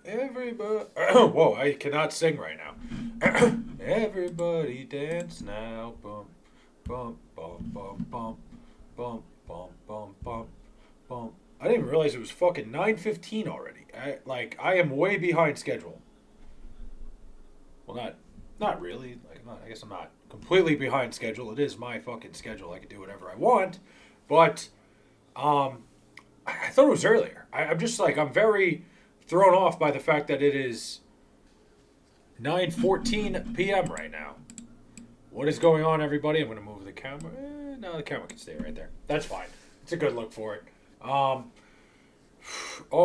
Everybody. Whoa, I cannot sing right now. Everybody dance now. Bump, bump, bump, bump, bump, bump, bump, bump, bump, bump. I didn't even realize it was fucking 9:15 already. I am way behind schedule. Well, not really. I guess I'm not completely behind schedule. It is my fucking schedule. I can do whatever I want, but um, I thought it was earlier. I'm just like I'm very thrown off by the fact that it is 9:14 p.m. right now. What is going on, everybody? I'm going to move the camera. No, the camera can stay right there. That's fine. It's a good look for it. Oh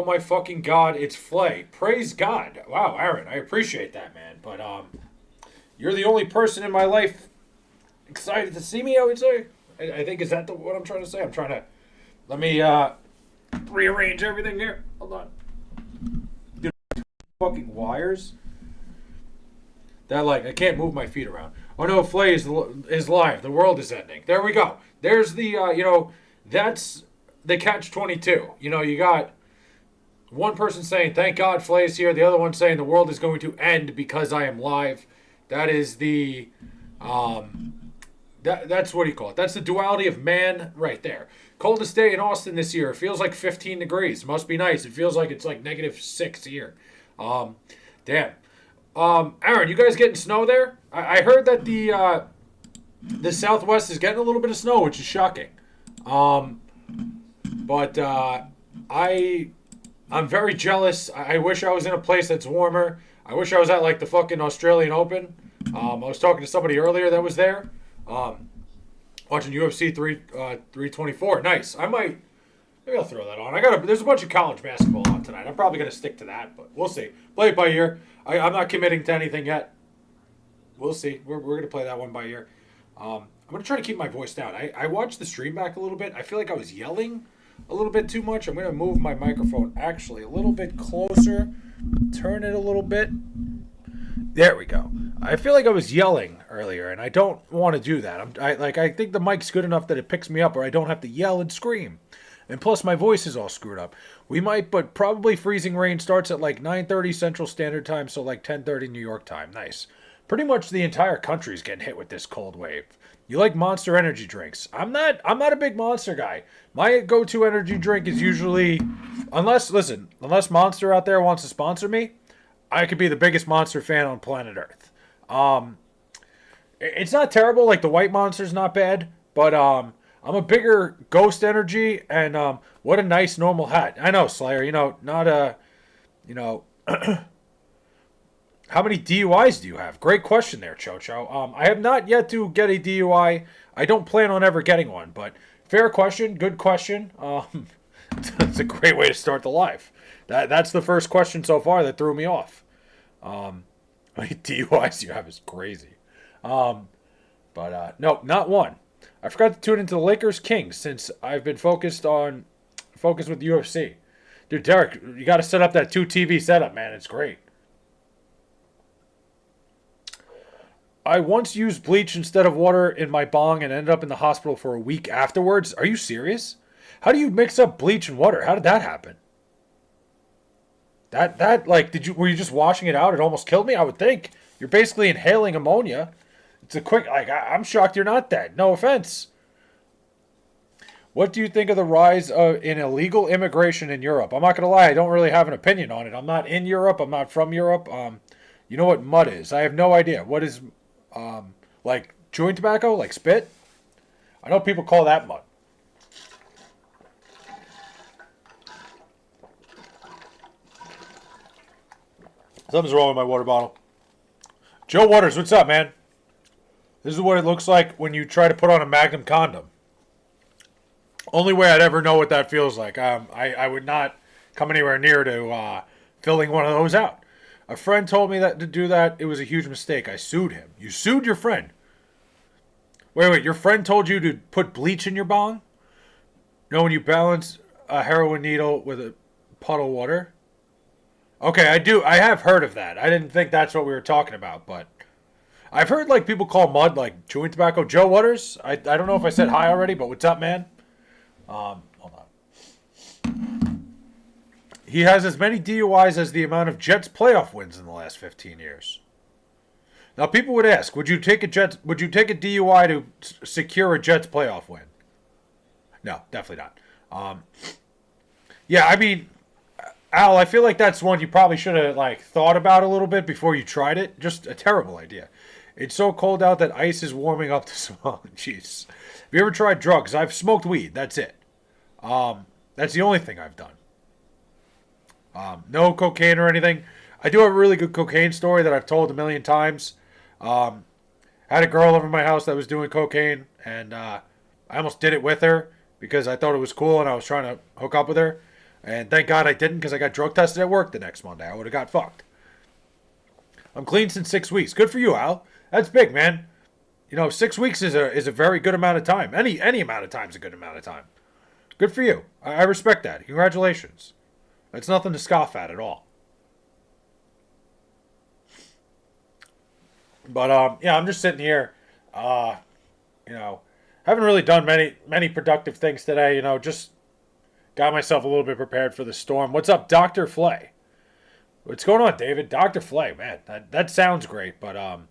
my fucking god, it's Flay. Praise God. Wow, Aaron, I appreciate that, man. But you're the only person in my life excited to see me, I would say. I think is that what I'm trying to say? I'm trying to let me rearrange everything here. Hold on. Dude, fucking wires. That I can't move my feet around. Oh no, Flay is live. The world is ending. There we go. There's the that's the catch-22. You got one person saying thank God Flay's here, the other one saying the world is going to end because I am live. That is the that's what do you call it? That's the duality of man right there. Coldest day in Austin this year. It feels like 15 degrees. Must be nice. It feels like it's like -6 here. Damn. Aaron, you guys getting snow there? I heard that the Southwest is getting a little bit of snow, which is shocking. But I'm very jealous. I wish I was in a place that's warmer. I wish I was at the fucking Australian Open. I was talking to somebody earlier that was there. Watching UFC 324. Nice. Maybe I'll throw that on. There's a bunch of college basketball on tonight. I'm probably gonna stick to that, but we'll see. Play it by ear. I'm not committing to anything yet. We'll see. We're gonna play that one by ear. I'm gonna try to keep my voice down. I watched the stream back a little bit. I feel like I was yelling a little bit too much. I'm gonna move my microphone actually a little bit closer. Turn it a little bit. There we go. I feel like I was yelling earlier, and I don't want to do that. I think the mic's good enough that it picks me up, or I don't have to yell and scream. And plus, my voice is all screwed up. We might, but probably freezing rain starts at 9:30 Central Standard Time, so 10:30 New York time. Nice. Pretty much the entire country's getting hit with this cold wave. You like Monster energy drinks? I'm not a big Monster guy. My go-to energy drink is usually, unless Monster out there wants to sponsor me, I could be the biggest Monster fan on planet Earth. It's not terrible. The White Monster's not bad, but I'm a bigger Ghost Energy, and what a nice normal hat. I know, Slayer. Not a, how many DUIs do you have? Great question there, Chocho. I have not yet to get a DUI. I don't plan on ever getting one, but fair question, good question. It's a great way to start the live. That's the first question so far that threw me off. How many DUIs you have is crazy. But no, not one. I forgot to tune into the Lakers Kings since I've been focused with UFC. Dude, Derek, you got to set up that 2 TV setup, man. It's great. I once used bleach instead of water in my bong and ended up in the hospital for a week afterwards. Are you serious? How do you mix up bleach and water? How did that happen? Were you just washing it out? It almost killed me, I would think. You're basically inhaling ammonia. It's a quick, I'm shocked you're not dead. No offense. What do you think of the rise in illegal immigration in Europe? I'm not going to lie, I don't really have an opinion on it. I'm not in Europe. I'm not from Europe. You know what mud is? I have no idea. What is, chewing tobacco? Like spit? I know people call that mud. Something's wrong with my water bottle. Joe Waters, what's up, man? This is what it looks like when you try to put on a Magnum condom. Only way I'd ever know what that feels like. I would not come anywhere near to filling one of those out. A friend told me that to do that, it was a huge mistake. I sued him. You sued your friend? Wait, your friend told you to put bleach in your bong? No, when you balance a heroin needle with a puddle of water? Okay, I have heard of that. I didn't think that's what we were talking about, but I've heard people call mud chewing tobacco. Joe Waters, I don't know if I said hi already, but what's up, man? Hold on. He has as many DUIs as the amount of Jets playoff wins in the last 15 years. Now, people would ask, would you take a DUI to secure a Jets playoff win? No, definitely not. Yeah, I mean, Al, I feel like that's one you probably should have thought about a little bit before you tried it. Just a terrible idea. It's so cold out that ice is warming up the small. Jeez. Have you ever tried drugs? I've smoked weed. That's it. That's the only thing I've done. No cocaine or anything. I do have a really good cocaine story that I've told a million times. I had a girl over at my house that was doing cocaine, and I almost did it with her because I thought it was cool and I was trying to hook up with her. And thank God I didn't, because I got drug tested at work the next Monday. I would have got fucked. I'm clean since 6 weeks. Good for you, Al. That's big, man. 6 weeks is a very good amount of time. Any amount of time is a good amount of time. Good for you. I respect that. Congratulations. That's nothing to scoff at all. But yeah, I'm just sitting here. Haven't really done many productive things today. Just got myself a little bit prepared for the storm. What's up, Dr. Flay? What's going on, David? Dr. Flay, man. That sounds great, but I'm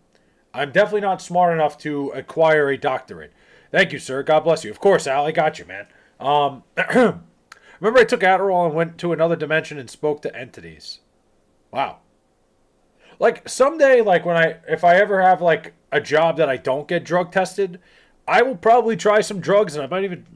definitely not smart enough to acquire a doctorate. Thank you, sir. God bless you. Of course, Al, I got you, man. Remember I took Adderall and went to another dimension and spoke to entities. Wow. Someday, if I ever have a job that I don't get drug tested, I will probably try some drugs, and I might even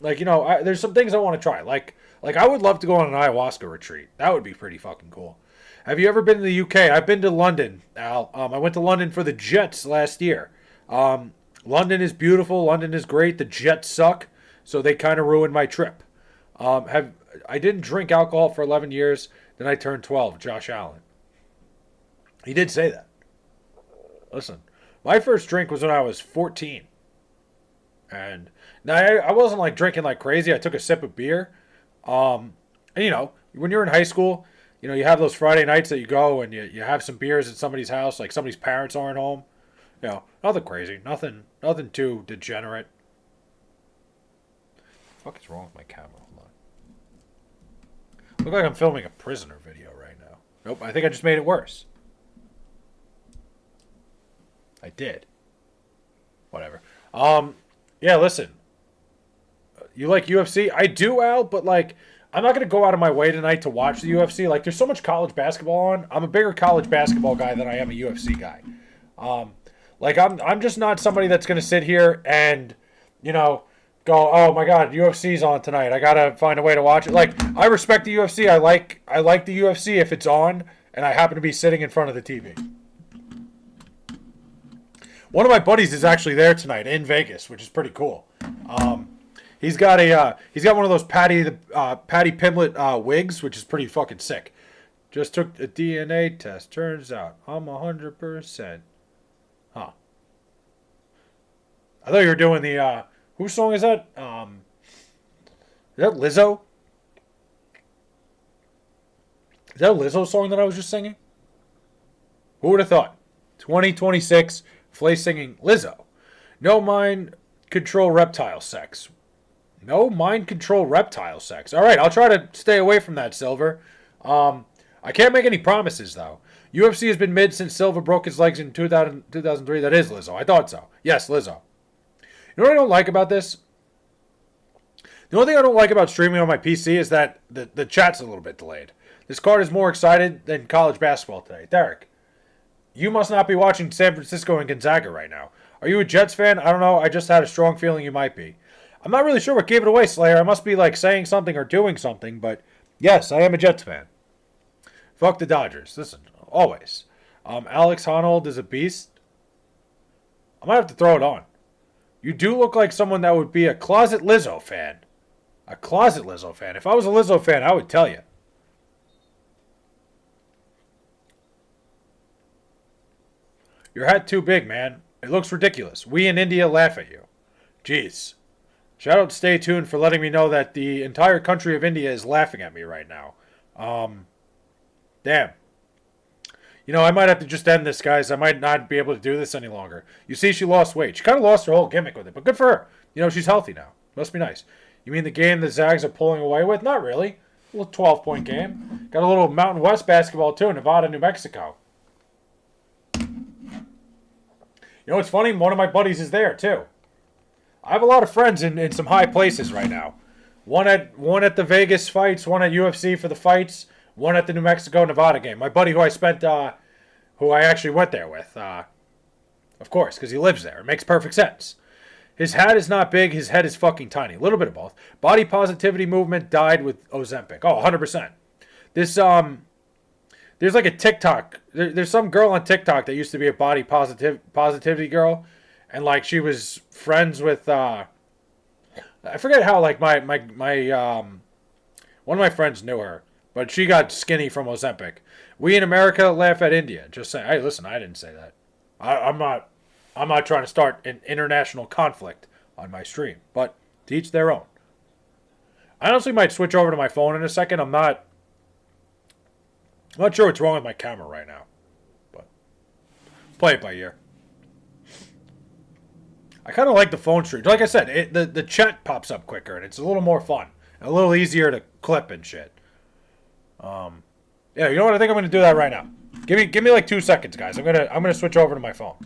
there's some things I want to try. I would love to go on an ayahuasca retreat. That would be pretty fucking cool. Have you ever been to the UK? I've been to London, Al. I went to London for the Jets last year. London is beautiful. London is great. The Jets suck, so they kind of ruined my trip. I didn't drink alcohol for 11 years. Then I turned 12. Josh Allen. He did say that. Listen, my first drink was when I was 14. And now I wasn't drinking like crazy. I took a sip of beer. And when you're in high school, you have those Friday nights that you go and you have some beers at somebody's house, like somebody's parents aren't home. Nothing crazy. Nothing too degenerate. What the fuck is wrong with my camera? Hold on. Look like I'm filming a prisoner video right now. Nope, I think I just made it worse. I did. Whatever. Yeah, listen. You like UFC? I do, Al, but I'm not going to go out of my way tonight to watch the UFC. There's so much college basketball on. I'm a bigger college basketball guy than I am a UFC guy. I'm just not somebody that's going to sit here and, go, oh my God, UFC's on tonight. I got to find a way to watch it. I respect the UFC. I like the UFC if it's on and I happen to be sitting in front of the TV. One of my buddies is actually there tonight in Vegas, which is pretty cool. He's got one of those Patty Pimlet wigs, which is pretty fucking sick. Just took a DNA test. Turns out I'm 100%. Huh. I thought you were doing the whose song is that? Is that Lizzo? Is that a Lizzo song that I was just singing? Who would have thought? 2026. Flay singing Lizzo. No mind control reptile sex. No mind control reptile sex. All right, I'll try to stay away from that, Silver. I can't make any promises, though. UFC has been mid since Silver broke his legs in 2003. That is Lizzo. I thought so. Yes, Lizzo. You know what I don't like about this? The only thing I don't like about streaming on my PC is that the chat's a little bit delayed. This card is more excited than college basketball today. Derek. You must not be watching San Francisco and Gonzaga right now. Are you a Jets fan? I don't know. I just had a strong feeling you might be. I'm not really sure what gave it away, Slayer. I must be saying something or doing something, but yes, I am a Jets fan. Fuck the Dodgers. Listen, always. Alex Honnold is a beast. I might have to throw it on. You do look like someone that would be a closet Lizzo fan. A closet Lizzo fan. If I was a Lizzo fan, I would tell you. Your hat too big, man. It looks ridiculous. We in India laugh at you. Jeez. Shout out to Stay Tuned for letting me know that the entire country of India is laughing at me right now. Damn. I might have to just end this, guys. I might not be able to do this any longer. You see, she lost weight. She kind of lost her whole gimmick with it, but good for her. She's healthy now. Must be nice. You mean the game the Zags are pulling away with? Not really. A little 12-point game. Got a little Mountain West basketball too, Nevada, New Mexico. You know what's funny? One of my buddies is there too. I have a lot of friends in some high places right now. One at the Vegas fights, one at UFC for the fights, one at the New Mexico Nevada game. My buddy who I actually went there with, of course, because he lives there. It makes perfect sense. His hat is not big. His head is fucking tiny. A little bit of both. Body positivity movement died with Ozempic. Oh, 100%. There's like a TikTok. There's some girl on TikTok that used to be a body positivity girl, and like she was friends with I forget how like my one of my friends knew her, but she got skinny from Ozempic. We in America laugh at India. Just saying. Hey, listen, I didn't say that. I'm not trying to start an international conflict on my stream, but to each their own. I honestly might switch over to my phone in a second. I'm not sure what's wrong with my camera right now, but play it by ear. I kind of like the phone stream. Like I said, the chat pops up quicker and it's a little more fun, and a little easier to clip and shit. Yeah, you know what? I think I'm gonna do that right now. Give me like 2 seconds, guys. I'm gonna switch over to my phone.